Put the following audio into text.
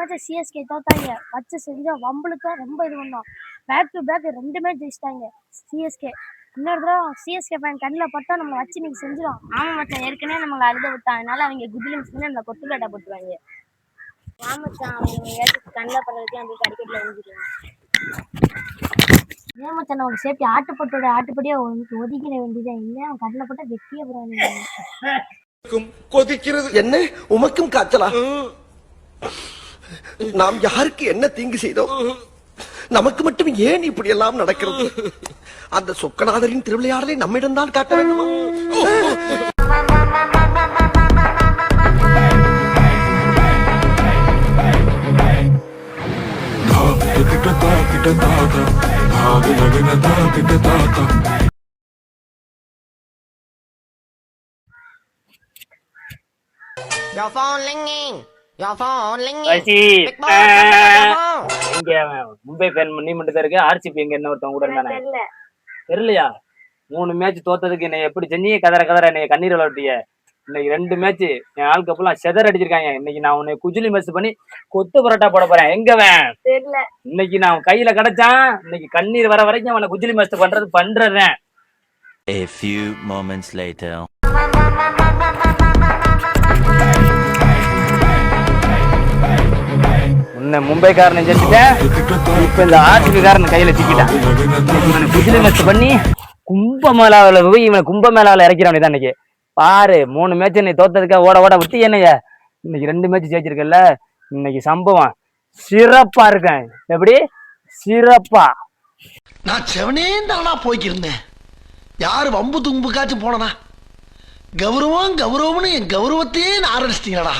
Match CSK தோத்தாங்க. வச்சு செஞ்சா வம்பளுக்கு ரொம்ப இது பண்ணோம். பேக் டு பேக் 2 மேட்ச் ஜெயிச்சிட்டாங்க சிஎஸ்கே. இன்னொரு தடவை சிஎஸ்கே ஃபேன் கண்ணில் பட்டா நம்மளை வச்சு நீங்க செஞ்சிடும். ஆமா மச்சான், ஏற்கனவே நம்மளை அழுத விட்டான். அதனால அவங்க குதிரை மிஸ் நம்மளை கொத்து பேட்டா போட்டுருவாங்க. மச்சான், அவங்க ஏதாச்சும் கண்ணில் படுறதுக்கு நம்மளுக்கு அடிக்கடியில் எழுந்திருவாங்க. ஏன் மச்சான் நமக்கு சேஃப்டி ஆட்டுப்படியா ஒதுக்கிட வேண்டியதான். இல்லையா அவன் கண்ணில் போட்டா வெட்டியே போறாங்க. கொதிக்கிறது என்ன? உமக்கும் காய்ச்சலா? நாம் யாருக்கு என்ன தீங்கு செய்தோம்? நமக்கு மட்டும் ஏன் இப்படி எல்லாம் நடக்கிறது? அந்த சொக்கநாதரின் திருவிளையாடலை நம்மிடம் தான் காட்ட வேண்டுமா? Your phone ringing. Your phone ringing. Big boss, எங்க மும்பை ஃபேன் நீ மட்டும் தான் இருக்கு. ஆர்சிபி எங்க என்ன ஒருத்தவங்க கூட இருந்தானே தெரியலையா? 3 மேட்ச் தோத்ததுக்கு என்னை எப்படி செஞ்சீங்க? கதற என்னை கண்ணீர் விளையாட்டிய. இன்னைக்கு 2 மேட்ச் என் ஆள் கப்பெல்லாம் செதற அடிச்சிருக்காங்க. இன்னைக்கு நான் உன்னை குஜிலி மெஸ் பண்ணி கொத்து பரோட்டா போட போறேன். எங்கவன் இன்னைக்கு நான் கையில கிடைச்சான். இன்னைக்கு கண்ணீர் வர வரைக்கும் அவனை குஜிலி மெஸ் பண்றேன். A few moments later. உன்னை மும்பைக்காரன் செஞ்சுட்டேன். இப்ப இந்த ஆர்சிபி காரன் கையில சிக்கிட்டான். இவனை குஜிலி மெஸ் பண்ணி கும்பமேளாவில போய் இவனை கும்பமேளாவில இறக்கிறான். தான் இன்னைக்கு பாரு 3 மேட்ச் என்னை தோத்ததுக்கா ஓட விட்டு என்னைய இன்னைக்கு 2 மேட்ச் ஜெயிச்சிருக்கல. இன்னைக்கு சம்பவம் சிறப்பா இருக்கேன். எப்படி சிறப்பா? நான் செவனே தானா போய்க்கிருந்தேன். யாரு வம்பு தும்புக்காச்சும் போனனா? கௌரவம்னு என் கௌரவத்தையே ஆரம்பிச்சிட்டீங்களா?